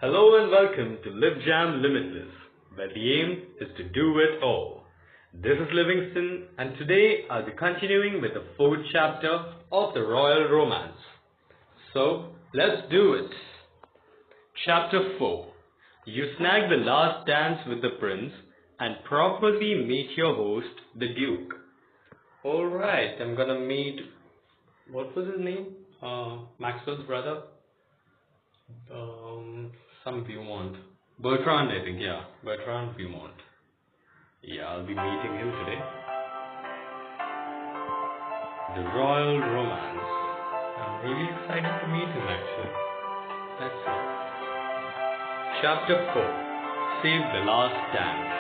Hello and welcome to LivJam Limitless, where the aim is to do it all. This is Livingston, and today I'll be continuing with the fourth chapter of the Royal Romance. So, let's do it. Chapter 4. You snag the last dance with the prince and properly meet your host, the Duke. Alright, I'm gonna meet... what was his name? Maxwell's brother? Some Beaumont. Bertrand, I think, yeah. Bertrand Beaumont. Yeah, I'll be meeting him today. The Royal Romance. I'm really excited to meet him actually. Let's see. Chapter 4. Save the Last Dance.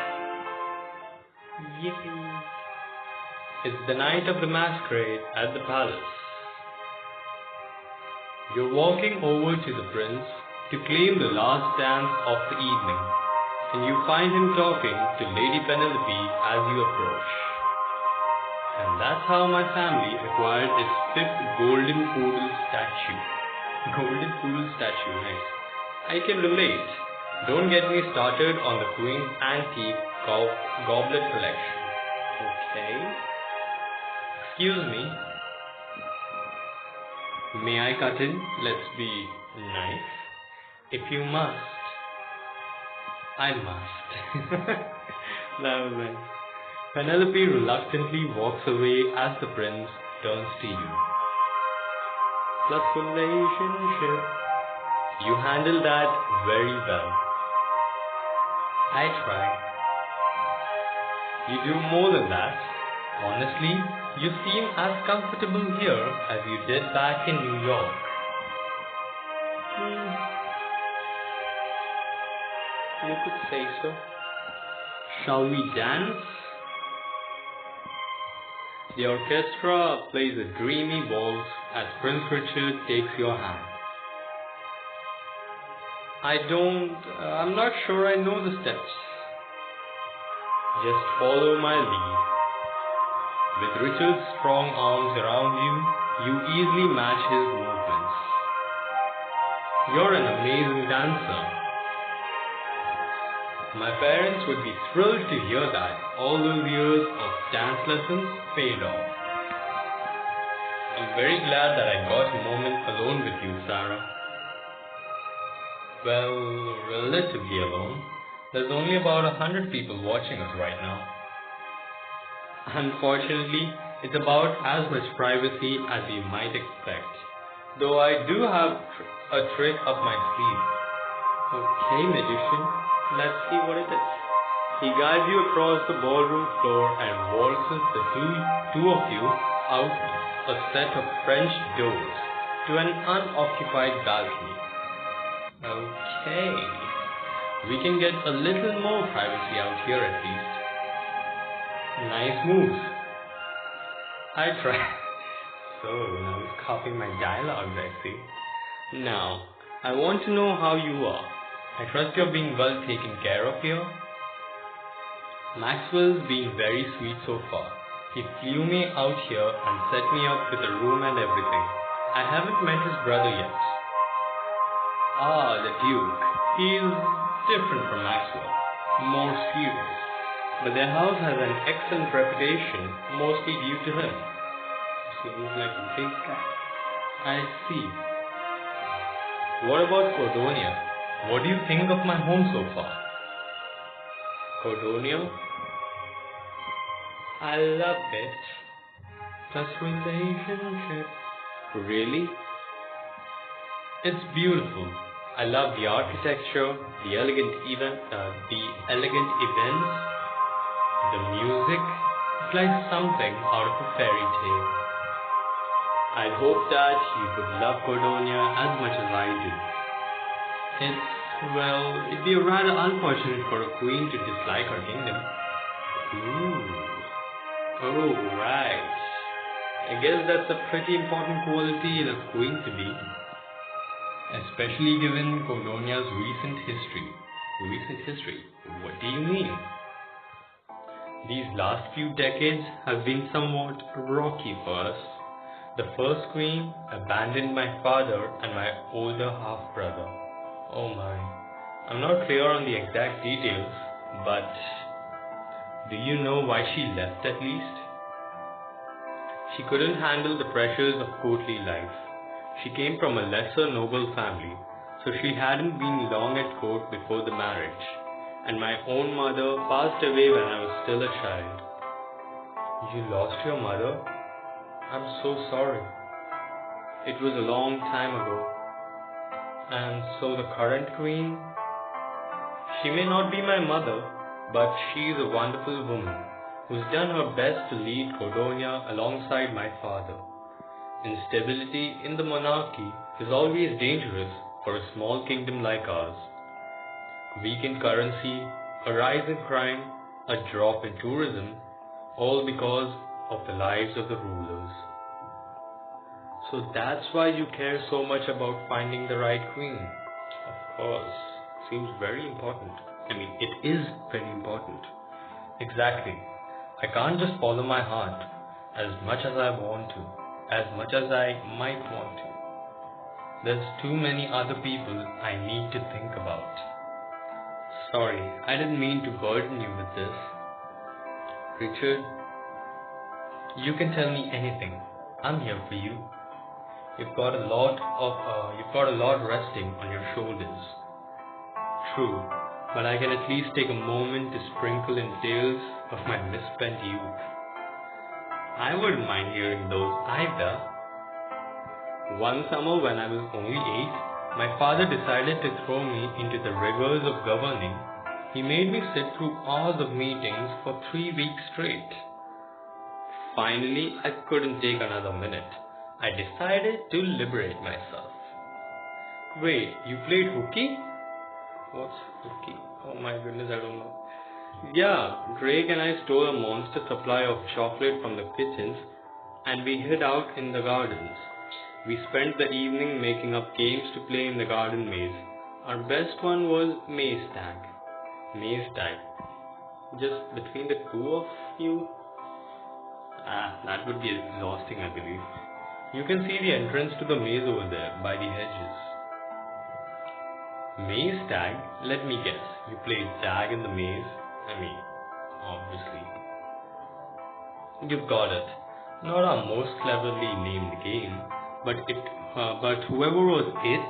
Yippee. It's the night of the masquerade at the palace. You're walking over to the prince to claim the last dance of the evening, and you find him talking to Lady Penelope as you approach. And that's how my family acquired its fifth golden poodle statue. Golden poodle statue, nice. I can relate. Don't get me started on the Queen's antique goblet collection. Okay. Excuse me. May I cut in? Let's be nice. If you must. I must. That was nice. Penelope reluctantly walks away as the prince turns to you. Plus relationship. You handle that very well. I try. You do more than that. Honestly, you seem as comfortable here as you did back in New York. You could say so. Shall we dance? The orchestra plays a dreamy waltz as Prince Richard takes your hand. I'm not sure I know the steps. Just follow my lead. With Richard's strong arms around you, you easily match his movements. You're an amazing dancer. My parents would be thrilled to hear that all those years of dance lessons paid off. I'm very glad that I got a moment alone with you, Sarah. Well, relatively alone. There's only about 100 people watching us right now. Unfortunately, it's about as much privacy as you might expect. Though I do have a trick up my sleeve. Okay, magician, let's see what it is. He guides you across the ballroom floor and waltzes the two of you out a set of French doors to an unoccupied balcony. Okay, we can get a little more privacy out here at least. Nice moves. I try. So, now he's copying my dialogues, I see. Now, I want to know how you are. I trust you're being well taken care of here. Maxwell's been very sweet so far. He flew me out here and set me up with a room and everything. I haven't met his brother yet. Ah, the Duke. He's different from Maxwell. More serious. But their house has an excellent reputation, mostly due to him. Seems like a big guy. I see. What about Cordonia? What do you think of my home so far? Cordonia? I love it. Plus relationship. Really? It's beautiful. I love the architecture, the elegant events, the music. It's like something out of a fairy tale. I hope that you could love Cordonia as much as I do. It'd be rather unfortunate for a queen to dislike her kingdom. Ooh. Oh, right. I guess that's a pretty important quality in a queen to be. Especially given Cordonia's recent history. Recent history? What do you mean? These last few decades have been somewhat rocky for us. The first queen abandoned my father and my older half-brother. Oh my. I'm not clear on the exact details, but do you know why she left at least? She couldn't handle the pressures of courtly life. She came from a lesser noble family, so she hadn't been long at court before the marriage, and my own mother passed away when I was still a child. You lost your mother? I'm so sorry. It was a long time ago. And so the current queen? She may not be my mother, but she is a wonderful woman who's done her best to lead Cordonia alongside my father. Instability in the monarchy is always dangerous for a small kingdom like ours. Weakened currency, a rise in crime, a drop in tourism, all because of the lives of the rulers. So that's why you care so much about finding the right queen. Of course, seems very important. I mean, it is very important. Exactly. I can't just follow my heart as much as I want to, as much as I might want to. There's too many other people I need to think about. Sorry, I didn't mean to burden you with this. Richard, you can tell me anything. I'm here for you. You've got a lot resting on your shoulders. True, but I can at least take a moment to sprinkle in tales of my misspent youth. I wouldn't mind hearing those either. One summer when I was only 8, my father decided to throw me into the rigors of governing. He made me sit through hours of meetings for 3 weeks straight. Finally, I couldn't take another minute. I decided to liberate myself. Wait, you played hooky? What's hooky? Oh my goodness, I don't know. Yeah, Drake and I stole a monster supply of chocolate from the kitchens and we hid out in the gardens. We spent the evening making up games to play in the garden maze. Our best one was maze tag. Maze tag. Just between the two of you? That would be exhausting, I believe. You can see the entrance to the maze over there by the hedges. Maze tag? Let me guess. You played tag in the maze? I mean, obviously. You've got it. Not our most cleverly named game, but whoever was it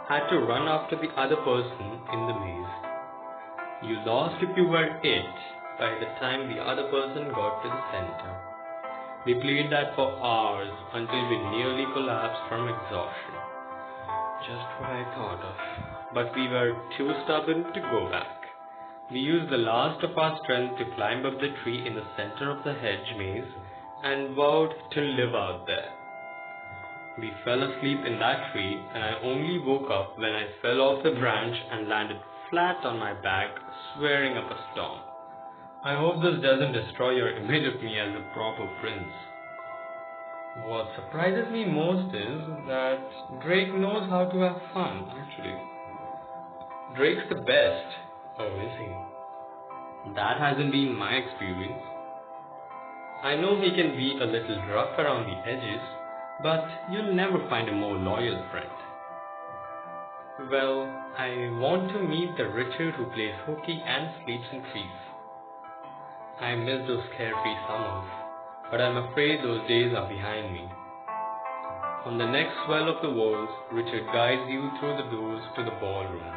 had to run after the other person in the maze. You lost if you were it by the time the other person got to the center. We played that for hours until we nearly collapsed from exhaustion. Just what I thought of. But we were too stubborn to go back. We used the last of our strength to climb up the tree in the center of the hedge maze and vowed to live out there. We fell asleep in that tree and I only woke up when I fell off the branch and landed flat on my back, swearing up a storm. I hope this doesn't destroy your image of me as a proper prince. What surprises me most is that Drake knows how to have fun, actually. Drake's the best. Oh, is he? That hasn't been my experience. I know he can be a little rough around the edges, but you'll never find a more loyal friend. Well, I want to meet the Richard who plays hooky and sleeps in trees. I miss those carefree summers, but I'm afraid those days are behind me. On the next swell of the walls, Richard guides you through the doors to the ballroom.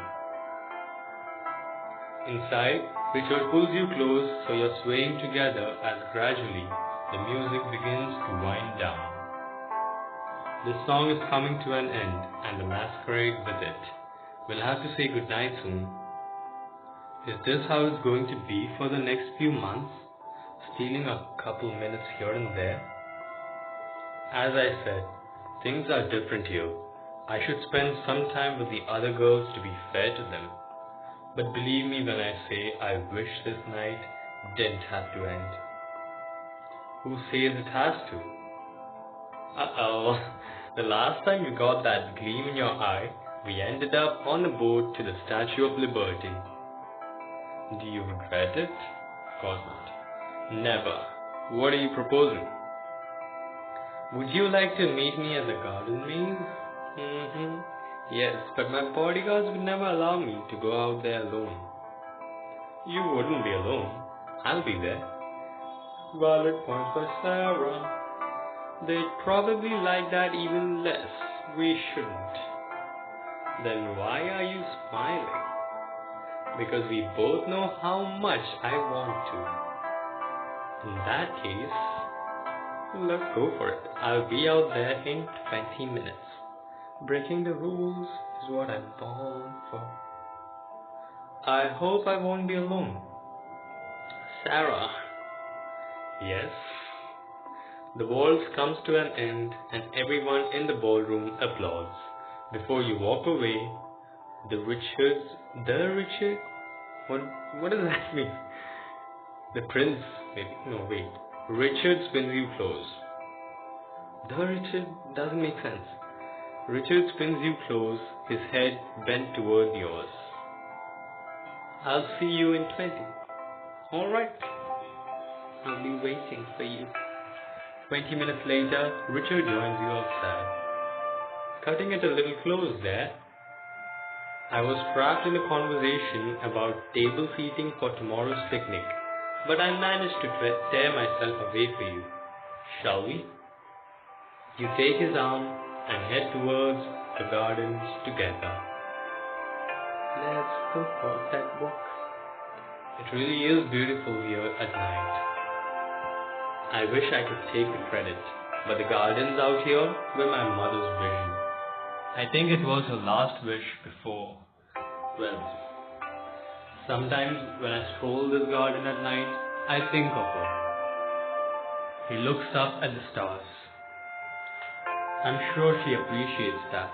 Inside, Richard pulls you close so you're swaying together as gradually the music begins to wind down. This song is coming to an end and the masquerade with it. We'll have to say goodnight soon. Is this how it's going to be for the next few months? Stealing a couple minutes here and there? As I said, things are different here. I should spend some time with the other girls to be fair to them. But believe me when I say I wish this night didn't have to end. Who says it has to? Uh-oh. The last time you got that gleam in your eye, we ended up on a boat to the Statue of Liberty. Do you regret it? Of course not. Never. What are you proposing? Would you like to meet me at the garden maze? Yes, but my bodyguards would never allow me to go out there alone. You wouldn't be alone. I'll be there. Valid point for Sarah. They'd probably like that even less. We shouldn't. Then why are you smiling? Because we both know how much I want to. In that case, let's go for it. I'll be out there in 20 minutes. Breaking the rules is what I'm born for. I hope I won't be alone. Sarah. Yes. The waltz comes to an end and everyone in the ballroom applauds. Before you walk away, Richard? What does that mean? The prince, maybe? No, wait. Richard spins you close. The Richard doesn't make sense. Richard spins you close, his head bent toward yours. I'll see you in 20. Alright. I'll be waiting for you. 20 minutes later, Richard joins you outside. Cutting it a little close there, I was trapped in a conversation about table seating for tomorrow's picnic, but I managed to tear myself away for you. Shall we? You take his arm and head towards the gardens together. Let's go for that walk. It really is beautiful here at night. I wish I could take the credit, but the gardens out here were my mother's vision. I think it was her last wish before. Well, sometimes when I stroll this garden at night, I think of her. He looks up at the stars. I'm sure she appreciates that.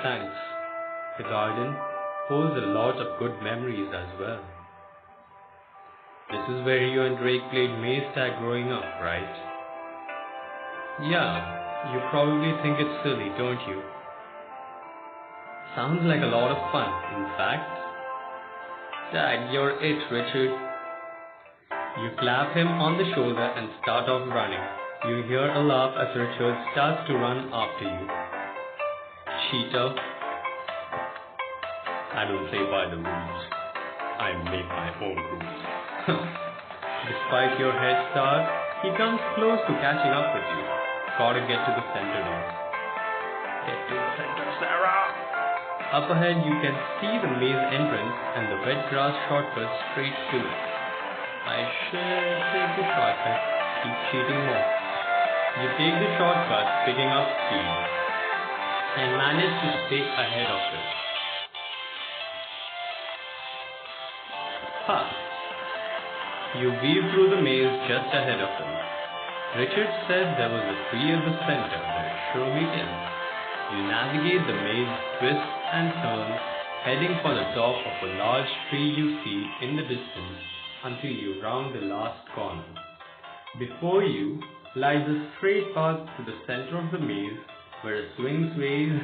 Thanks. The garden holds a lot of good memories as well. This is where you and Drake played maze tag growing up, right? Yeah, you probably think it's silly, don't you? Sounds like a lot of fun, in fact. Tag, you're it, Richard. You clap him on the shoulder and start off running. You hear a laugh as Richard starts to run after you. Cheater. I don't play by the rules. I make my own rules. Despite your head start, he comes close to catching up with you. Gotta get to the center now. Get to the center, Sarah! Up ahead you can see the maze entrance and the wet grass shortcut straight to it. I should take the shortcut, keep cheating more. You take the shortcut, picking up speed, and manage to stay ahead of it. Ha! You weave through the maze just ahead of him. Richard said there was a tree at the center. There surely is. You navigate the maze, twists and turns, heading for the top of a large tree you see in the distance until you round the last corner. Before you lies a straight path to the center of the maze where a swing sways.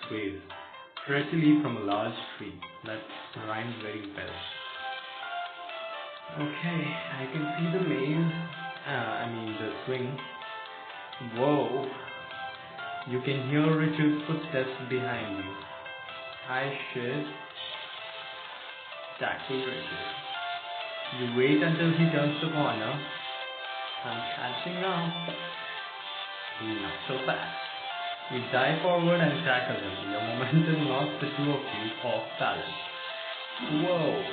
Sways prettily from a large tree. That rhymes very well. Okay, I can see the maze. The swing. Whoa. You can hear Richard's footsteps behind you. I should tackle Richard. You wait until he turns the corner. I'm catching up. Not so fast. You dive forward and tackle him. Your momentum knocks the two of you off balance. Whoa!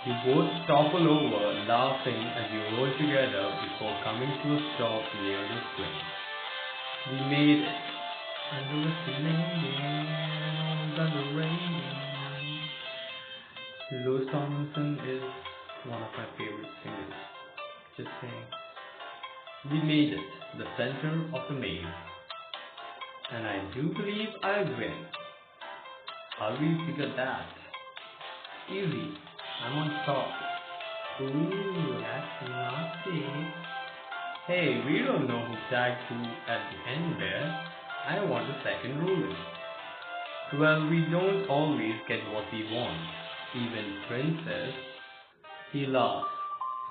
You both topple over, laughing as you roll together before coming to a stop near the swing. We made it. Under the rain. Louis Tomlinson is one of my favorite singers. Just saying. We made it. The center of the maze. And I do believe I'll win. How do you figure that? Easy. I'm on top. Ooh, that's naughty. Hey, we don't know who tagged who at the end there. I want a second ruler. Well, we don't always get what we want. Even Princess. He laughs,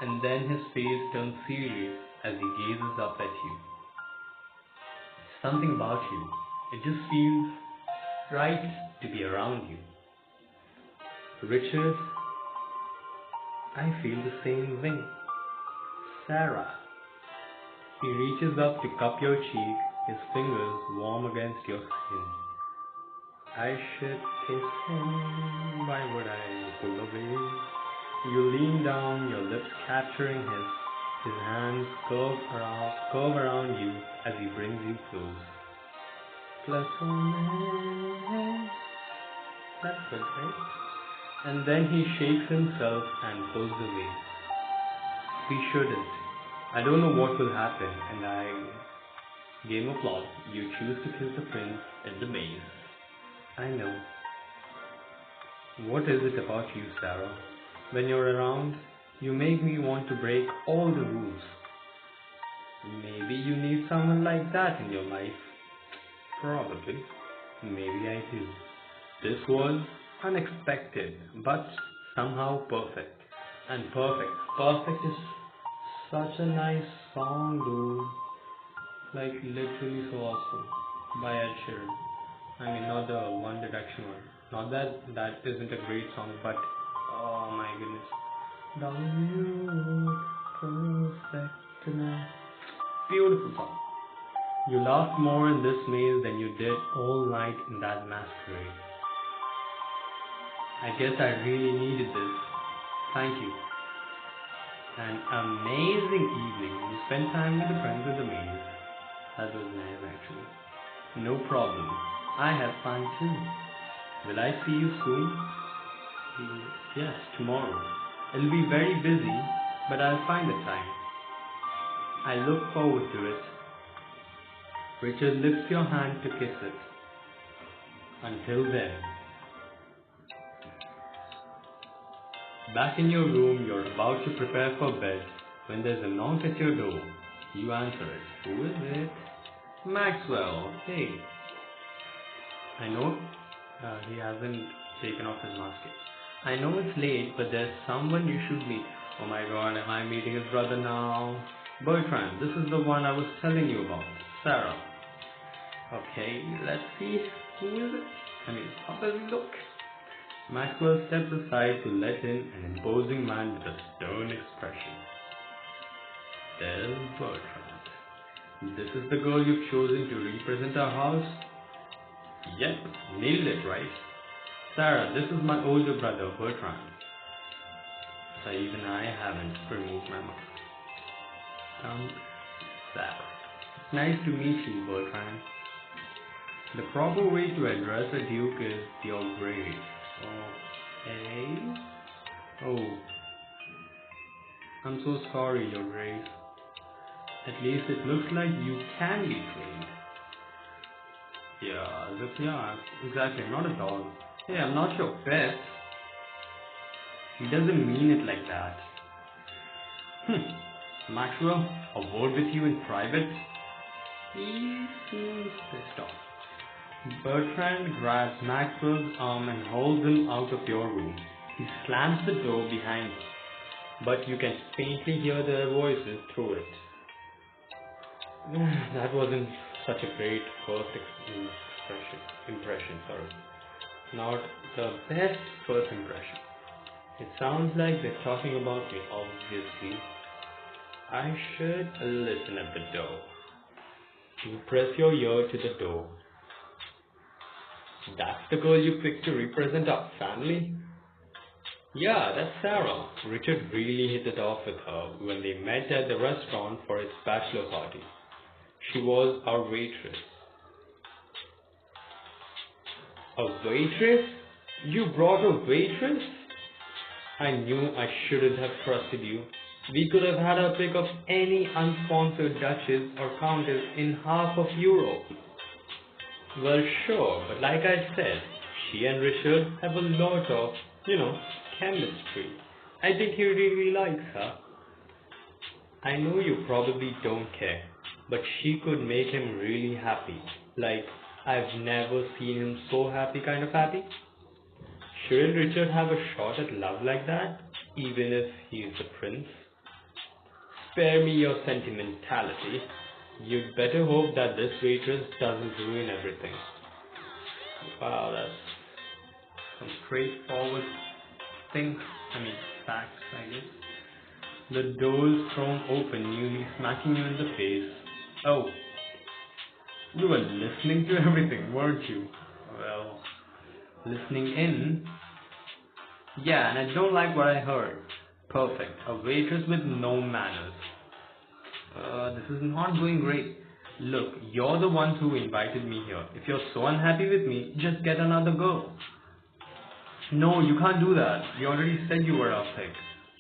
and then his face turns serious as he gazes up at you. Something about you, it just feels right to be around you. Richard, I feel the same way. Sarah, he reaches up to cup your cheek, his fingers warm against your skin. I should kiss him, why would I pull away? You lean down, your lips capturing his hands curve around you as he brings you close. Plus or minus, that's good, right? And then he shakes himself and pulls away. We shouldn't. I don't know what will happen, and game of love, you choose to kiss the prince in the maze. I know. What is it about you, Sarah? When you're around, you make me want to break all the rules. Maybe you need someone like that in your life. Probably. Maybe I do. This was unexpected, but somehow perfect. And perfect. Perfect is such a nice song, dude. Like literally so awesome. By Ed Sheeran. I mean, not the One Direction one. Not that that isn't a great song, but oh my goodness. Darling, you look perfect tonight. Beautiful song. You laughed more in this maze than you did all night in that masquerade. I guess I really needed this. Thank you. An amazing evening. You spent time with the friends of the maze. That was nice actually. No problem. I had fun too. Will I see you soon? Yes, tomorrow. It'll be very busy, but I'll find the time. I look forward to it. Richard lifts your hand to kiss it. Until then. Back in your room, you're about to prepare for bed when there's a knock at your door. You answer it. Who is it? Maxwell. Hey. I know he hasn't taken off his mask yet. I know it's late, but there's someone you should meet. Oh my god, am I meeting his brother now? Bertrand, this is the one I was telling you about. Sarah. Okay, let's see. Who is it? I mean, how does he look? Maxwell steps aside to let in an imposing man with a stern expression. There's Bertrand. This is the girl you've chosen to represent our house? Yep, nailed it, right? Sarah, this is my older brother, Bertrand. So even I haven't removed my mask. Sarah. It's nice to meet you, Bertrand. The proper way to address a duke is your grace. Okay. Oh. I'm so sorry, your grace. At least it looks like you can be trained. Yeah, exactly, not at all. Hey, I'm not your pet. He doesn't mean it like that. Maxwell, a word with you in private? He seems pissed off. Bertrand grabs Maxwell's arm and holds him out of your room. He slams the door behind him, but you can faintly hear their voices through it. That wasn't such a great first impression. Not the best first impression. It sounds like they're talking about me, obviously. I should listen at the door. You press your ear to the door. That's the girl you picked to represent our family? Yeah, that's Sarah. Richard really hit it off with her when they met at the restaurant for his bachelor party. She was our waitress. A waitress? You brought a waitress? I knew I shouldn't have trusted you. We could have had our pick of any unsponsored duchess or countess in half of Europe. Well, sure, but like I said, she and Richard have a lot of, chemistry. I think he really likes her. I know you probably don't care, but she could make him really happy. Like, I've never seen him so happy kind of happy. Shouldn't Richard have a shot at love like that, even if he's the prince? Spare me your sentimentality. You'd better hope that this waitress doesn't ruin everything. Wow, that's some straightforward things. Facts, I guess. The door's thrown open, nearly smacking you in the face. Oh, you were listening to everything, weren't you? Well, listening in. Yeah, and I don't like what I heard. Perfect. A waitress with no manners. This is not going great. Look, you're the one who invited me here. If you're so unhappy with me, just get another girl. No, you can't do that. We already said you were our pick.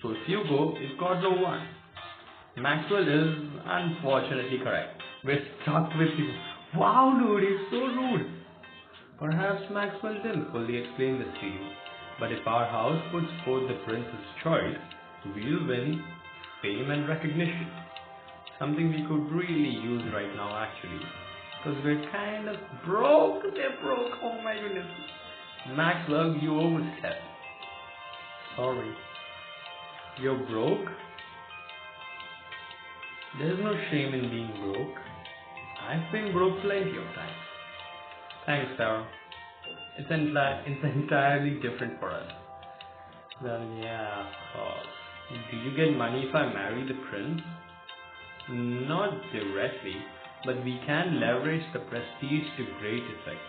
So if you go, you've got no one. Maxwell is unfortunately correct. We're stuck with you. Wow, dude, he's so rude. Perhaps Maxwell didn't fully explain this to you. But if our house puts forth the prince's choice, we'll win fame and recognition. Something we could really use right now, actually. Because we're kind of broke. They're broke. Oh my goodness. Maxwell, you overstepped. Sorry. You're broke? There's no shame in being broke. I've been broke plenty of times. Thanks, Sarah. It's entirely different for us. Well, yeah, of course. Do you get money if I marry the prince? Not directly, but we can leverage the prestige to great effect.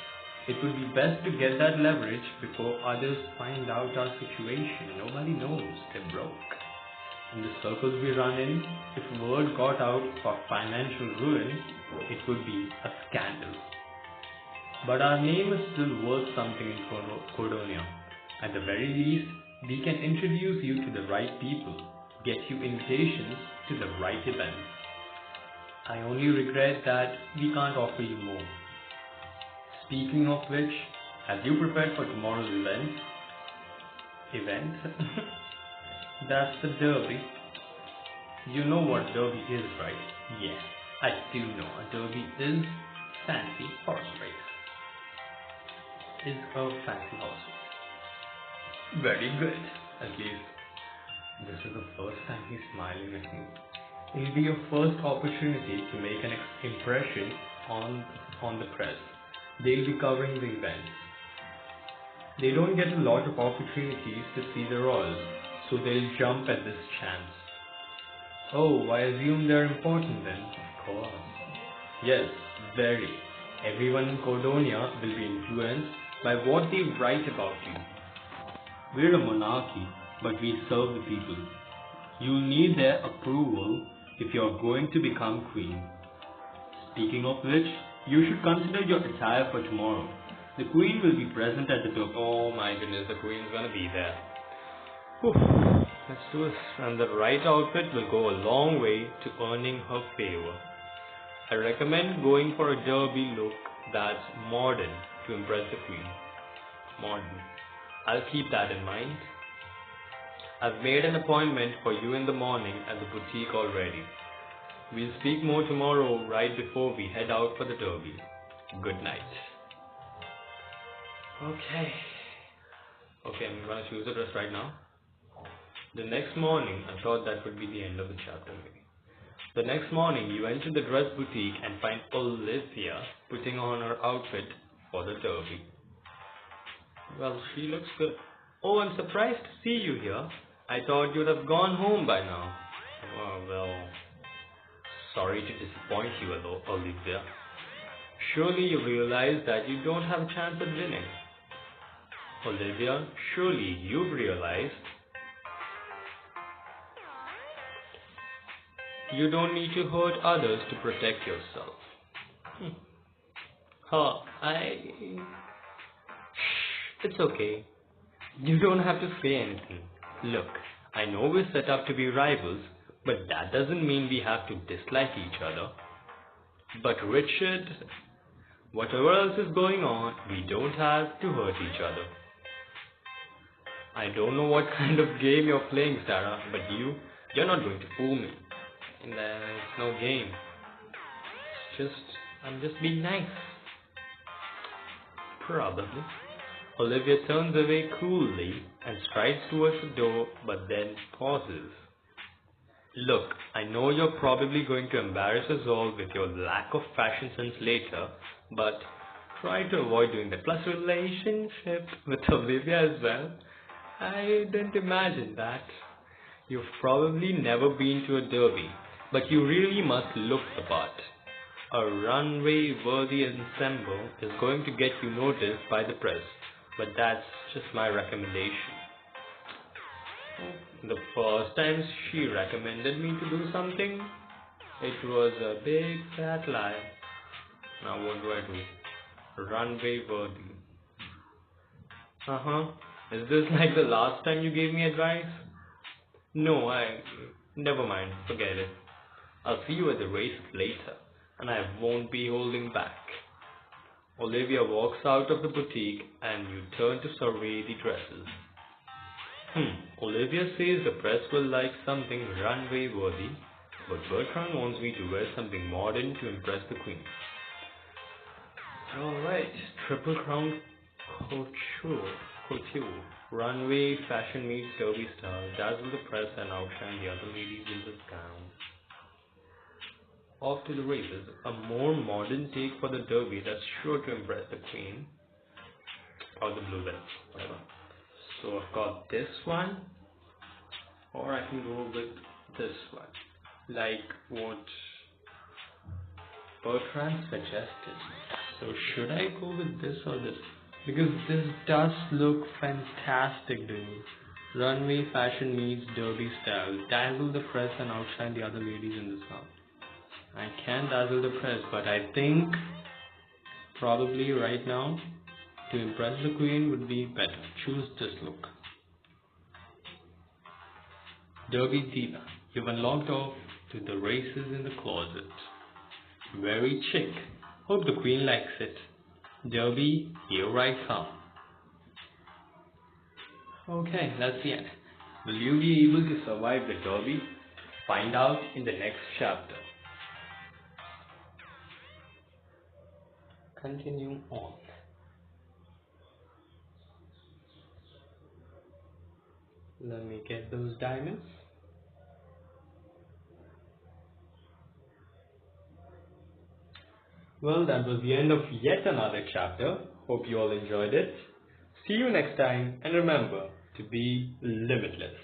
It would be best to get that leverage before others find out our situation. Nobody knows they're broke. In the circles we run in, if word got out of financial ruin, it would be a scandal. But our name is still worth something in Cordonia. At the very least, we can introduce you to the right people, get you invitations to the right events. I only regret that we can't offer you more. Speaking of which, have you prepared for tomorrow's event? Event? That's the derby. You know what derby is, right? Yeah, I do know. A derby is fancy horse race. Is a fancy horse race. Very good. At least this is the first time he's smiling at me. It'll be your first opportunity to make an impression on the press. They'll be covering the event. They don't get a lot of opportunities to see the royals, so they'll jump at this chance. Oh, I assume they're important then. Of course. Yes, very. Everyone in Cordonia will be influenced by what they write about you. We're a monarchy, but we serve the people. You'll need their approval if you're going to become queen. Speaking of which, you should consider your attire for tomorrow. The queen will be present at the door. Oh my goodness, the queen's gonna be there. Whew. Let's do this. And the right outfit will go a long way to earning her favor. I recommend going for a derby look that's modern to impress the queen. Modern. I'll keep that in mind. I've made an appointment for you in the morning at the boutique already. We'll speak more tomorrow right before we head out for the derby. Good night. Okay, I'm gonna choose a dress right now. The next morning, I thought that would be the end of the chapter maybe. The next morning, you enter the dress boutique and find Olivia putting on her outfit for the derby. Well, she looks good. Oh, I'm surprised to see you here. I thought you'd have gone home by now. Oh, well, sorry to disappoint you, Olivia. Surely you realize that you don't have a chance at winning. Olivia, surely you've realized you don't need to hurt others to protect yourself. It's okay. You don't have to say anything. Look, I know we're set up to be rivals, but that doesn't mean we have to dislike each other. But Richard, whatever else is going on, we don't have to hurt each other. I don't know what kind of game you're playing, Sarah, but you're not going to fool me. And it's no game. I'm just being nice. Probably. Olivia turns away coolly and strides towards the door, but then pauses. Look, I know you're probably going to embarrass us all with your lack of fashion sense later, but try to avoid doing that. Plus, relationship with Olivia as well. I didn't imagine that. You've probably never been to a derby, but you really must look the part. A runway worthy ensemble is going to get you noticed by the press, but that's just my recommendation. The first time she recommended me to do something, it was a big fat lie. Now what do I do? Runway worthy. Uh-huh. Is this like the last time you gave me advice? No, never mind, forget it. I'll see you at the race later, and I won't be holding back. Olivia walks out of the boutique and you turn to survey the dresses. Olivia says the press will like something runway worthy, but Bertrand wants me to wear something modern to impress the queen. Alright, Triple Crown Couture. Runway fashion meets derby style, dazzle the press and outshine the other ladies in this gown. Off to the races, a more modern take for the derby that's sure to impress the queen. Or the blue belt, whatever. So I've got this one, or I can go with this one, like what Bertrand suggested. So should I go with this or this? Because this does look fantastic, dude. Runway fashion meets derby style. Dazzle the press and outshine the other ladies in this gown. I can dazzle the press, but I think probably right now to impress the queen would be better. Choose this look. Derby Diva. You've unlocked off to the races in the closet. Very chic. Hope the queen likes it. Derby, here I come. Okay, that's the end. Will you be able to survive the derby? Find out in the next chapter. Continue on. Let me get those diamonds. Well, that was the end of yet another chapter. Hope you all enjoyed it. See you next time, and remember to be limitless.